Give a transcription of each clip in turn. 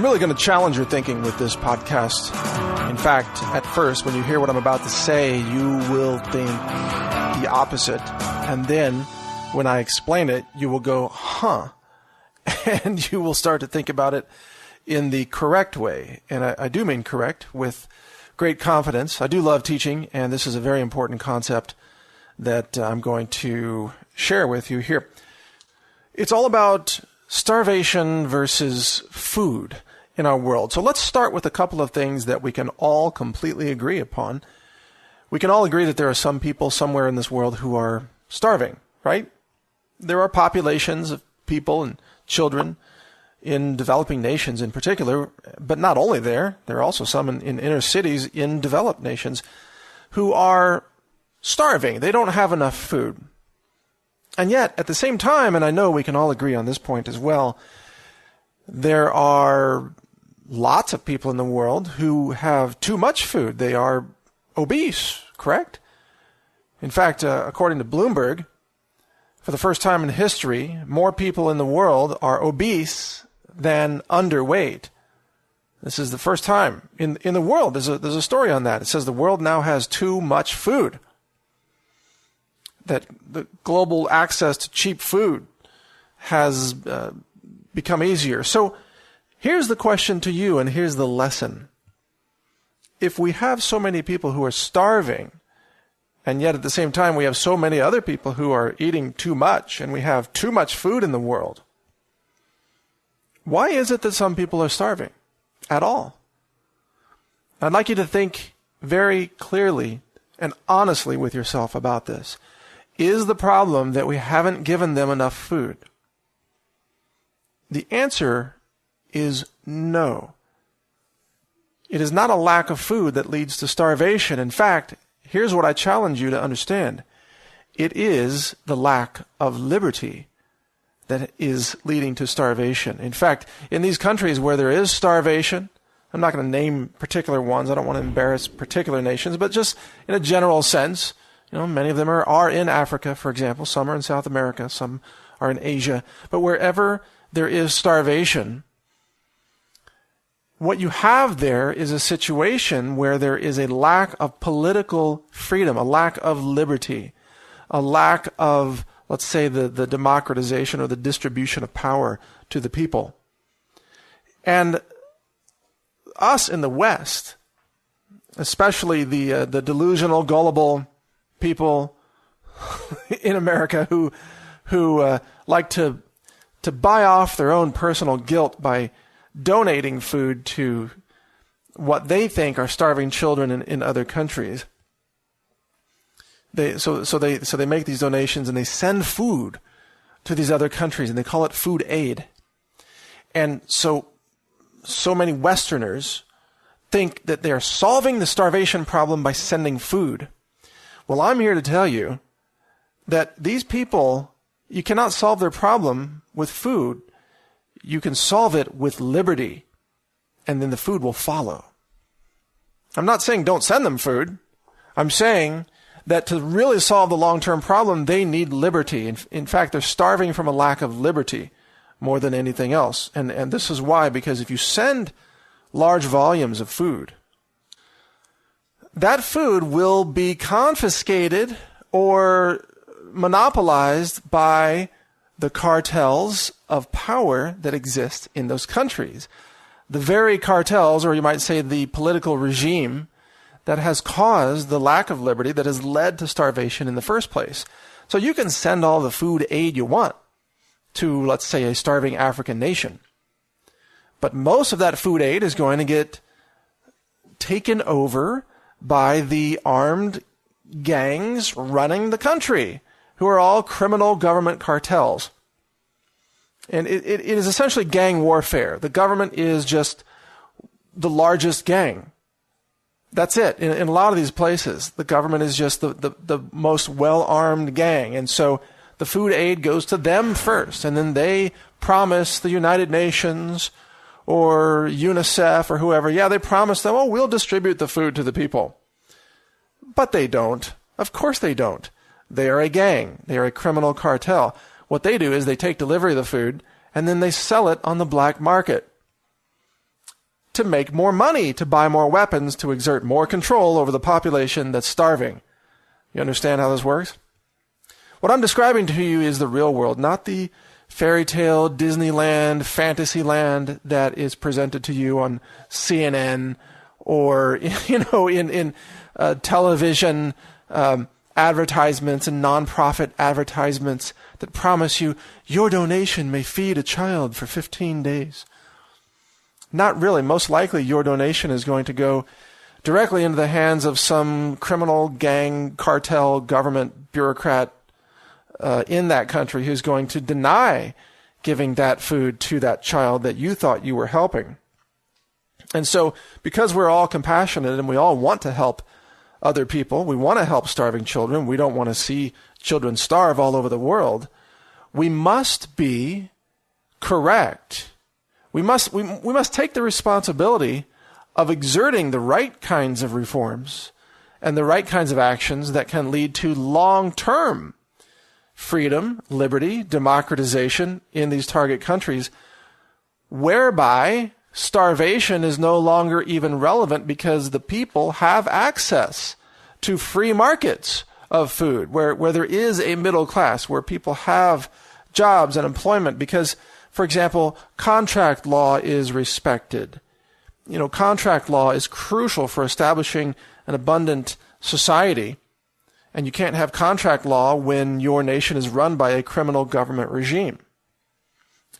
really going to challenge your thinking with this podcast. In fact, at first, when you hear what I'm about to say, you will think the opposite. And then, when I explain it, you will go, huh? And you will start to think about it in the correct way. And I do mean correct, with great confidence. I do love teaching, and this is a very important concept that I'm going to share with you here. It's all about starvation versus food in our world. So let's start with a couple of things that we can all completely agree upon. We can all agree that there are some people somewhere in this world who are starving, right? There are populations of people and children in developing nations in particular, but not only there. There are also some in inner cities in developed nations who are starving. They don't have enough food. And yet, at the same time, and I know we can all agree on this point as well, there are lots of people in the world who have too much food. They are obese, correct? In fact, according to Bloomberg, for the first time in history, more people in the world are obese than underweight. This is the first time in the world. There's a story on that. It says the world now has too much food. That the global access to cheap food has become easier. So here's the question to you, and here's the lesson. If we have so many people who are starving, and yet at the same time we have so many other people who are eating too much, and we have too much food in the world, why is it that some people are starving at all? I'd like you to think very clearly and honestly with yourself about this. Is the problem that we haven't given them enough food? The answer is no. It is not a lack of food that leads to starvation. In fact, here's what I challenge you to understand. It is the lack of liberty that is leading to starvation. In fact, in these countries where there is starvation, I'm not going to name particular ones, I don't want to embarrass particular nations, but just in a general sense, many of them are in Africa, for example. Some are in South America. Some are in Asia. But wherever there is starvation, what you have there is a situation where there is a lack of political freedom, a lack of liberty, a lack of, let's say, the democratization or the distribution of power to the people. And us in the West, especially the delusional, gullible people in America who like to buy off their own personal guilt by donating food to what they think are starving children in other countries. So they make these donations and they send food to these other countries and they call it food aid. And so many Westerners think that they are solving the starvation problem by sending food. Well, I'm here to tell you that these people, you cannot solve their problem with food. You can solve it with liberty, and then the food will follow. I'm not saying don't send them food. I'm saying that to really solve the long-term problem, they need liberty. In fact, they're starving from a lack of liberty more than anything else. And this is why, because if you send large volumes of food, that food will be confiscated or monopolized by the cartels of power that exist in those countries. The very cartels, or you might say the political regime, that has caused the lack of liberty that has led to starvation in the first place. So you can send all the food aid you want to, let's say, a starving African nation. But most of that food aid is going to get taken over by the armed gangs running the country, who are all criminal government cartels. And it is essentially gang warfare. The government is just the largest gang. That's it. In a lot of these places, the government is just the most well-armed gang. And so the food aid goes to them first, and then they promise the United Nations or UNICEF or whoever, they promise them, we'll distribute the food to the people. But they don't. Of course they don't. They are a gang. They are a criminal cartel. What they do is they take delivery of the food, and then they sell it on the black market. to make more money, to buy more weapons, to exert more control over the population that's starving. You understand how this works? What I'm describing to you is the real world, not the fairy tale, Disneyland, fantasy land that is presented to you on CNN or, in television advertisements and nonprofit advertisements that promise you your donation may feed a child for 15 days. Not really. Most likely your donation is going to go directly into the hands of some criminal gang, cartel, government bureaucrat in that country who's going to deny giving that food to that child that you thought you were helping. And so, because we're all compassionate and we all want to help other people, we want to help starving children, we don't want to see children starve all over the world, we must be correct. We must take the responsibility of exerting the right kinds of reforms and the right kinds of actions that can lead to long-term freedom, liberty, democratization in these target countries, whereby starvation is no longer even relevant because the people have access to free markets of food, where there is a middle class, where people have jobs and employment because, for example, contract law is respected. Contract law is crucial for establishing an abundant society. And you can't have contract law when your nation is run by a criminal government regime.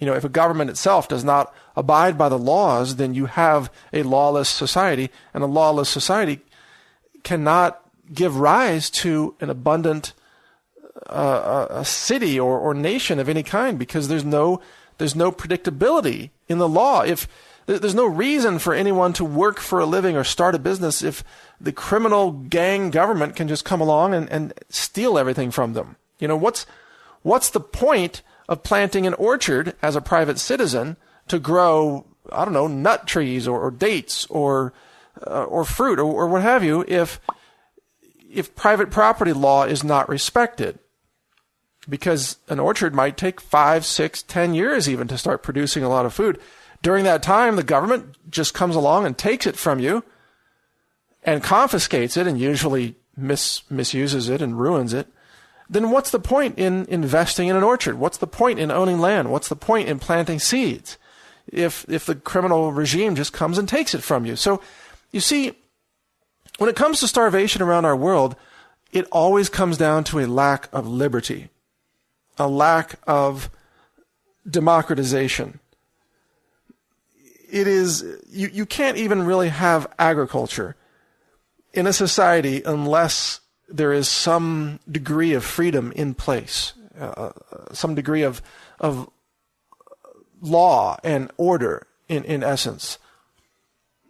If a government itself does not abide by the laws, then you have a lawless society, and a lawless society cannot give rise to an abundant a city or nation of any kind, because there's no predictability in the law. If there's no reason for anyone to work for a living or start a business if the criminal gang government can just come along and steal everything from them. What's the point of planting an orchard as a private citizen to grow, nut trees or dates or fruit or what have you if private property law is not respected? Because an orchard might take 5, 6, 10 years even to start producing a lot of food. During that time, the government just comes along and takes it from you and confiscates it and usually misuses it and ruins it. Then what's the point in investing in an orchard? What's the point in owning land? What's the point in planting seeds if the criminal regime just comes and takes it from you? So, you see, when it comes to starvation around our world, it always comes down to a lack of liberty, a lack of democratization. It is, you can't even really have agriculture in a society unless there is some degree of freedom in place, some degree of law and order in essence.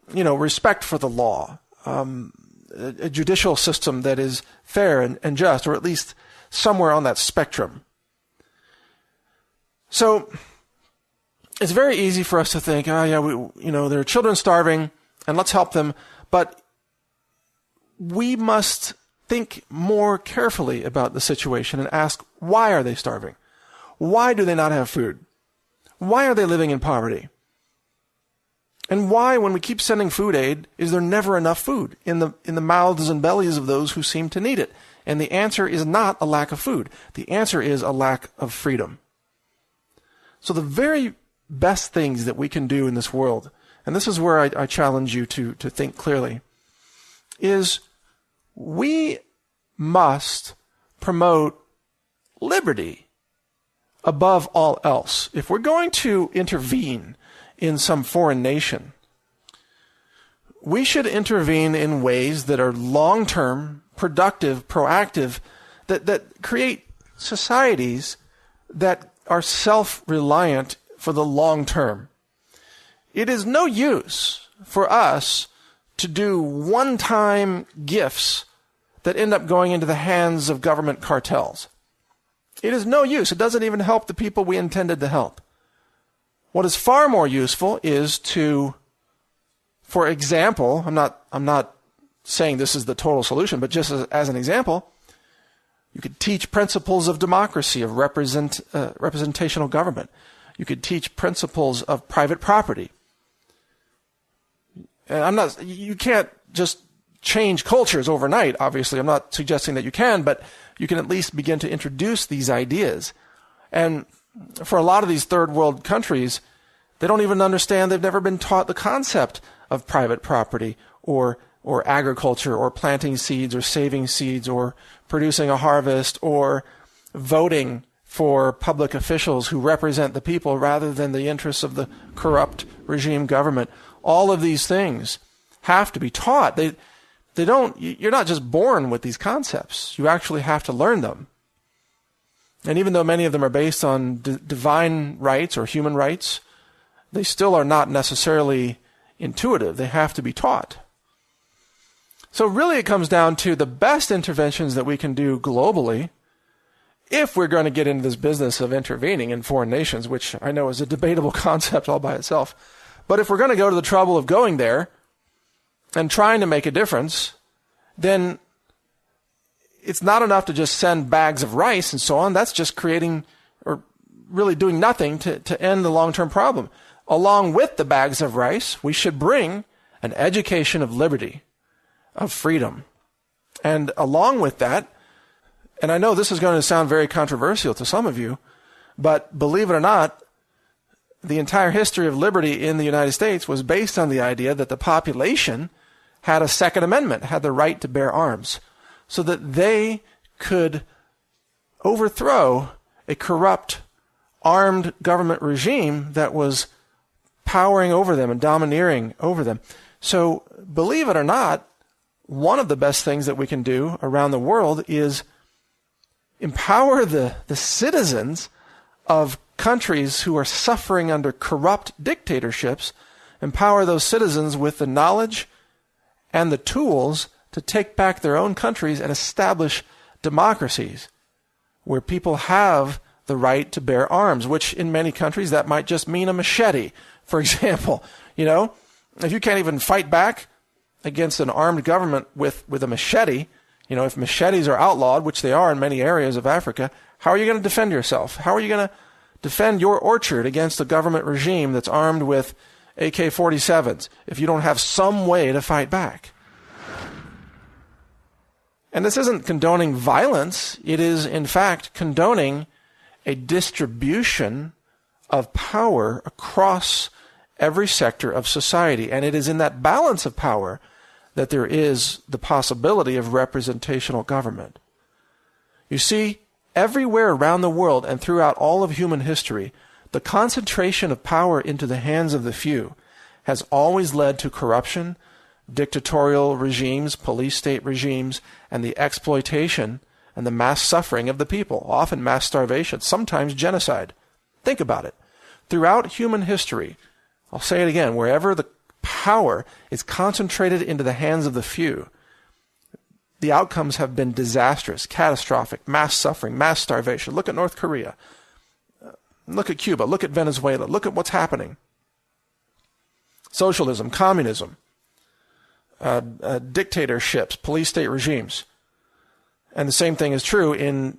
Respect for the law, a judicial system that is fair and just, or at least somewhere on that spectrum. So it's very easy for us to think, there are children starving, and let's help them. But we must think more carefully about the situation and ask, why are they starving? Why do they not have food? Why are they living in poverty? And why, when we keep sending food aid, is there never enough food in the mouths and bellies of those who seem to need it? And the answer is not a lack of food. The answer is a lack of freedom. So the very best things that we can do in this world, and this is where I challenge you to think clearly, is we must promote liberty above all else. If we're going to intervene in some foreign nation, we should intervene in ways that are long-term, productive, proactive, that create societies that are self-reliant for the long term. It is no use for us to do one-time gifts that end up going into the hands of government cartels. It is no use. It doesn't even help the people we intended to help. What is far more useful is to, for example, I'm not saying this is the total solution, but just as an example, you could teach principles of democracy, of representational government. You could teach principles of private property. And you can't just change cultures overnight, obviously. I'm not suggesting that you can, but you can at least begin to introduce these ideas. And for a lot of these third world countries, they don't even understand, they've never been taught the concept of private property or agriculture or planting seeds or saving seeds or producing a harvest or voting for public officials who represent the people rather than the interests of the corrupt regime government. All of these things have to be taught. You're not just born with these concepts. You actually have to learn them. And even though many of them are based on divine rights or human rights, they still are not necessarily intuitive. They have to be taught. So really it comes down to the best interventions that we can do globally if we're going to get into this business of intervening in foreign nations, which I know is a debatable concept all by itself. But if we're going to go to the trouble of going there and trying to make a difference, then it's not enough to just send bags of rice and so on. That's just creating or really doing nothing to end the long-term problem. Along with the bags of rice, we should bring an education of liberty, of freedom. And along with that, and I know this is going to sound very controversial to some of you, but believe it or not, the entire history of liberty in the United States was based on the idea that the population had a Second Amendment, had the right to bear arms, so that they could overthrow a corrupt, armed government regime that was powering over them and domineering over them. So, believe it or not, one of the best things that we can do around the world is empower the citizens of countries who are suffering under corrupt dictatorships, empower those citizens with the knowledge and the tools to take back their own countries and establish democracies where people have the right to bear arms, which in many countries that might just mean a machete. For example, if you can't even fight back against an armed government with a machete, if machetes are outlawed, which they are in many areas of Africa, how are you going to defend yourself? How are you going to defend your orchard against a government regime that's armed with AK-47s if you don't have some way to fight back? And this isn't condoning violence. It is, in fact, condoning a distribution of power across every sector of society. And it is in that balance of power that there is the possibility of representational government. You see, everywhere around the world and throughout all of human history, the concentration of power into the hands of the few has always led to corruption, dictatorial regimes, police state regimes, and the exploitation and the mass suffering of the people, often mass starvation, sometimes genocide. Think about it. Throughout human history, I'll say it again, wherever the power is concentrated into the hands of the few, the outcomes have been disastrous, catastrophic, mass suffering, mass starvation. Look at North Korea. Look at Cuba. Look at Venezuela. Look at what's happening. Socialism, communism, dictatorships, police state regimes. And the same thing is true in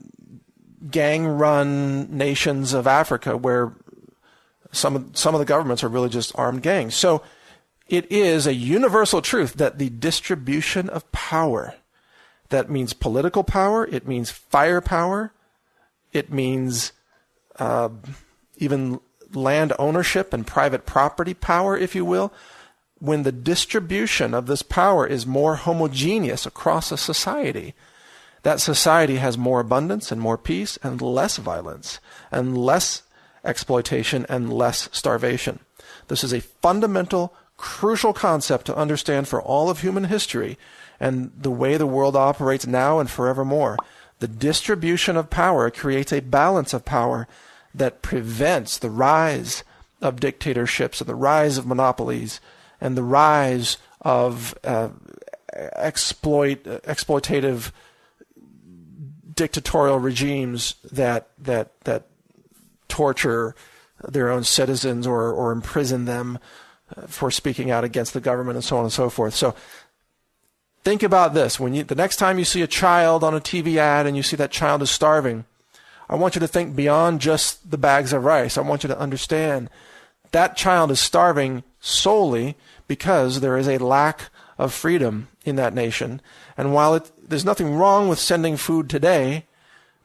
gang-run nations of Africa where some of the governments are really just armed gangs. So it is a universal truth that the distribution of power, that means political power, it means firepower, it means even land ownership and private property power, if you will. When the distribution of this power is more homogeneous across a society, that society has more abundance and more peace and less violence and less exploitation and less starvation. This is a fundamental, crucial concept to understand for all of human history and the way the world operates now and forevermore. The distribution of power creates a balance of power that prevents the rise of dictatorships and the rise of monopolies and the rise of exploitative dictatorial regimes that torture their own citizens or imprison them for speaking out against the government and so on and so forth. So think about this. The next time you see a child on a TV ad and you see that child is starving, I want you to think beyond just the bags of rice. I want you to understand that child is starving solely because there is a lack of freedom in that nation. And while there's nothing wrong with sending food today,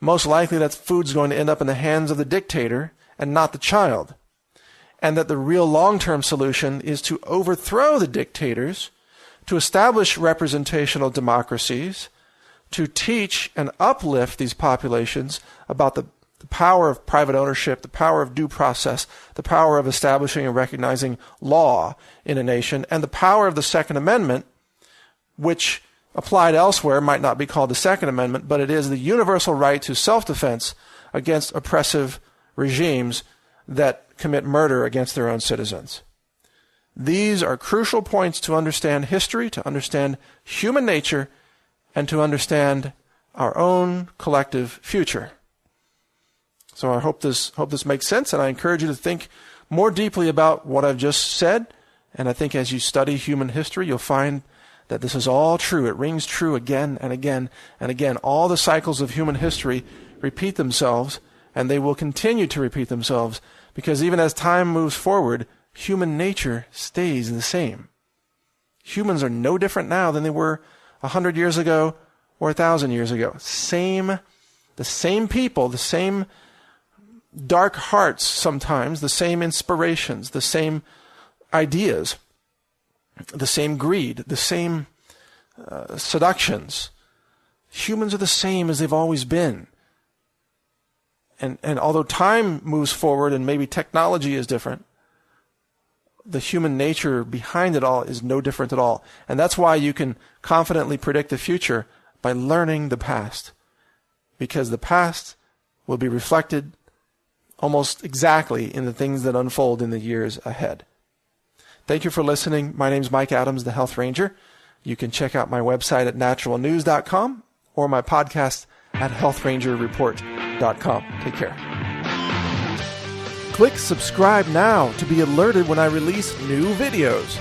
most likely that food's going to end up in the hands of the dictator and not the child. And that the real long-term solution is to overthrow the dictators, to establish representational democracies, to teach and uplift these populations about the power of private ownership, the power of due process, the power of establishing and recognizing law in a nation, and the power of the Second Amendment, which applied elsewhere might not be called the Second Amendment, but it is the universal right to self-defense against oppressive regimes that commit murder against their own citizens. These are crucial points to understand history, to understand human nature, and to understand our own collective future. So I hope this makes sense, and I encourage you to think more deeply about what I've just said. And I think as you study human history, you'll find that this is all true. It rings true again and again and again. All the cycles of human history repeat themselves, and they will continue to repeat themselves, because even as time moves forward, human nature stays the same. Humans are no different now than they were 100 years ago or 1,000 years ago. The same people, the same dark hearts sometimes, the same inspirations, the same ideas, the same greed, the same seductions. Humans are the same as they've always been. And although time moves forward and maybe technology is different, the human nature behind it all is no different at all. And that's why you can confidently predict the future by learning the past. Because the past will be reflected almost exactly in the things that unfold in the years ahead. Thank you for listening. My name's Mike Adams, the Health Ranger. You can check out my website at naturalnews.com or my podcast at healthrangerreport.com. Take care. Click subscribe now to be alerted when I release new videos.